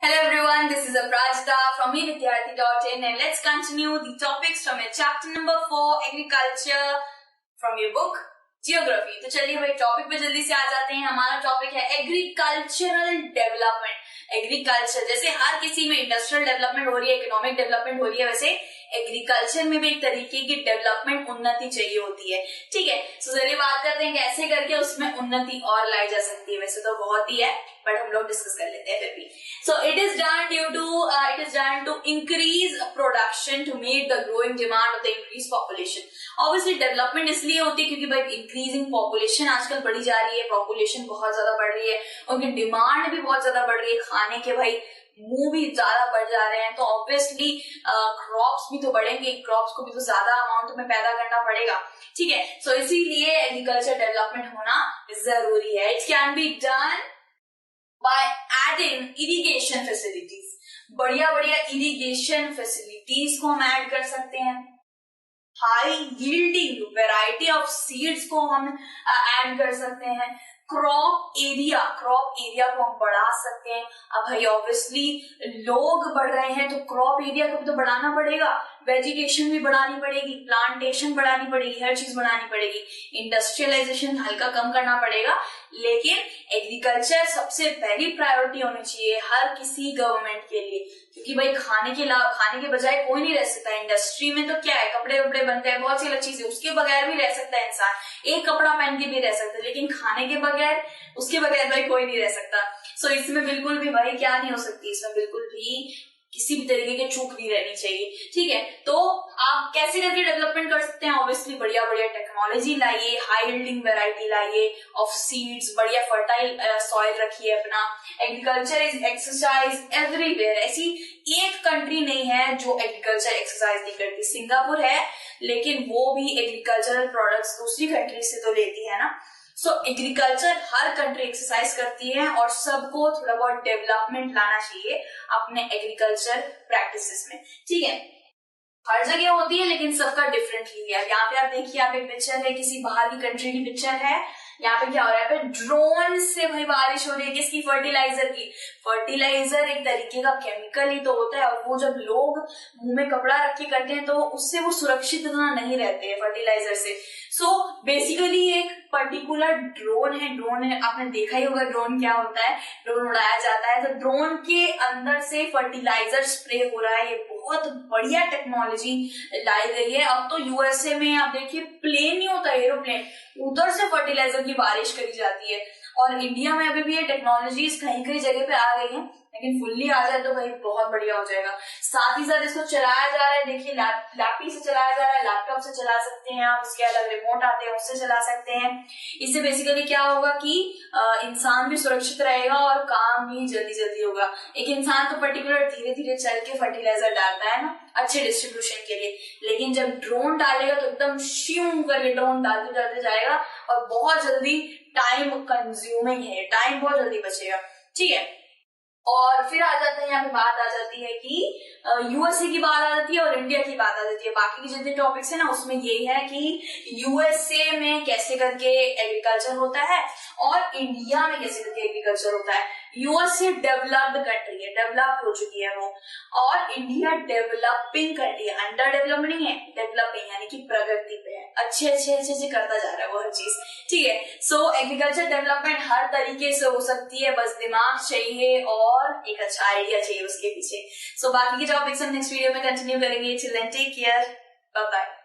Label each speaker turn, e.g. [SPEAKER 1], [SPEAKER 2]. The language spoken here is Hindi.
[SPEAKER 1] Hello everyone, this is Aprajita from eVidyarthi.in and let's continue the topics from your chapter number 4 agriculture from your book Geography। तो चलिए भाई टॉपिक पे जल्दी से आ जाते हैं। हमारा टॉपिक है एग्रीकल्चरल डेवलपमेंट। एग्रीकल्चर जैसे हर किसी में इंडस्ट्रियल डेवलपमेंट हो रही है, इकोनॉमिक डेवलपमेंट हो रही है, वैसे एग्रीकल्चर में भी एक तरीके की डेवलपमेंट उन्नति चाहिए होती है। ठीक है, तो चलिए बात करते हैं कैसे करके उसमें उन्नति और लाई जा सकती है। वैसे तो बहुत ही है बट हम लोग डिस्कस कर लेते हैं फिर भी। So it is done to increase production to meet the growing demand of the increase population. Obviously development इसलिए होती है क्योंकि भाई इंक्रीजिंग पॉपुलेशन आजकल बढ़ी जा रही है, पॉपुलेशन बहुत ज्यादा बढ़ रही है, उनकी डिमांड भी बहुत ज्यादा बढ़ रही है, खाने के भाई मुंह भी ज्यादा बढ़ जा रहे हैं, तो ऑब्वियसली क्रॉप्स भी तो बढ़ेंगे, क्रॉप्स को भी तो ज्यादा अमाउंट में पैदा करना पड़ेगा। ठीक है, सो इसीलिए एग्रीकल्चर डेवलपमेंट होना जरूरी है। It can be done by adding irrigation facilities. बढ़िया बढ़िया इरिगेशन फैसिलिटीज को हम ऐड कर सकते हैं। High yielding variety of seeds को हम ऐड कर सकते हैं। क्रॉप एरिया को हम बढ़ा सकते हैं। अब भाई ऑब्वियसली लोग बढ़ रहे हैं तो क्रॉप एरिया को भी तो बढ़ाना पड़ेगा, वेजिटेशन भी बढ़ानी पड़ेगी, प्लांटेशन बढ़ानी पड़ेगी, हर चीज बढ़ानी पड़ेगी, इंडस्ट्रियलाइजेशन हल्का कम करना पड़ेगा। लेकिन एग्रीकल्चर सबसे पहली प्रायोरिटी होनी चाहिए हर किसी गवर्नमेंट के लिए, क्योंकि भाई खाने के बजाय कोई नहीं रह सकता। इंडस्ट्री में तो क्या है, कपड़े वपड़े बनते हैं, बहुत सी अलग चीजें, उसके बगैर भी रह सकता है इंसान, एक कपड़ा पहन के भी रह सकता है, लेकिन खाने के बगैर, उसके बगैर भाई कोई नहीं रह सकता। सो इसमें बिल्कुल भी भाई क्या नहीं हो सकती, इसमें बिल्कुल भी किसी भी तरीके की चूक नहीं रहनी चाहिए। ठीक है, तो आप कैसे करके डेवलपमेंट कर सकते हैं? ऑब्वियसली बढ़िया बढ़िया टेक्नोलॉजी लाइए, हाई यील्डिंग वेराइटी लाइए ऑफ सीड्स, बढ़िया फर्टाइल सॉइल रखिए अपना। Agriculture is exercise everywhere. ऐसी एक कंट्री नहीं है जो एग्रीकल्चर एक्सरसाइज नहीं करती। सिंगापुर है लेकिन वो भी एग्रीकल्चरल प्रोडक्ट्स दूसरी कंट्री से तो लेती है ना। सो एग्रीकल्चर हर कंट्री एक्सरसाइज करती है और सबको थोड़ा बहुत डेवलपमेंट लाना चाहिए अपने एग्रीकल्चर प्रैक्टिसेस में। ठीक है, हर जगह होती है लेकिन सबका डिफरेंटली है। यहाँ पे आप देखिए, यहाँ पे पिक्चर है, किसी बाहर की कंट्री की पिक्चर है। यहाँ पे क्या हो रहा है, पे ड्रोन से भाई बारिश हो रही है, किसकी? फर्टिलाइजर की। फर्टिलाइजर एक तरीके का केमिकल ही तो होता है, और वो जब लोग मुंह में कपड़ा रख के करते हैं तो उससे वो सुरक्षित नहीं रहते हैं फर्टिलाइजर से। सो बेसिकली एक पर्टिकुलर ड्रोन है, आपने देखा ही होगा ड्रोन क्या होता है, ड्रोन उड़ाया जाता है, तो ड्रोन के अंदर से फर्टिलाइजर स्प्रे हो रहा है। ये बहुत बढ़िया टेक्नोलॉजी लाई गई है। अब तो यूएसए में आप देखिए प्लेन नहीं होता, एरोप्लेन, उधर से फर्टिलाइजर की बारिश करी जाती है। और इंडिया में अभी भी ये टेक्नोलॉजीज कहीं कहीं जगह पे आ गई है, लेकिन फुल्ली आ जाए तो भाई बहुत बढ़िया हो जाएगा। साथ ही साथ इसको चलाया जा रहा है, देखिए लैपटॉप से चलाया जा रहा है, लैपटॉप से चला सकते हैं आप, उसके अलग रिमोट आते हैं उससे चला सकते हैं। इससे बेसिकली क्या होगा कि इंसान भी सुरक्षित रहेगा और काम भी जल्दी जल्दी होगा। एक इंसान तो पर्टिकुलर धीरे धीरे चल के फर्टिलाइजर डालता है ना, अच्छे डिस्ट्रीब्यूशन के लिए, लेकिन जब ड्रोन डालेगा तो एकदम श्यूं करके ड्रोन डालते डालते जाएगा और बहुत जल्दी टाइम कंज्यूमिंग है, टाइम बहुत जल्दी बचेगा। ठीक है, और फिर आ जाता है, यहाँ पे बात आ जाती है कि यूएसए की बात आ जाती है और इंडिया की बात आ जाती है। बाकी के जितने टॉपिक्स है ना उसमें यही है कि यूएसए में कैसे करके एग्रीकल्चर होता है और इंडिया में कैसे करके एग्रीकल्चर होता है। यूएसए डेवलप्ड कंट्री है, डेवलप हो चुकी है वो, और इंडिया डेवलपिंग कंट्री है, अंडर डेवलप नहीं है, डेवलपिंग यानी कि प्रगति पे है, अच्छे करता जा रहा है वो हर चीज। ठीक है, सो एग्रीकल्चर डेवलपमेंट हर तरीके से हो सकती है, बस दिमाग चाहिए और एक अच्छा आइडिया चाहिए उसके पीछे। सो बाकी के टॉपिक्स हम नेक्स्ट वीडियो में कंटिन्यू करेंगे। Till then take care, bye bye.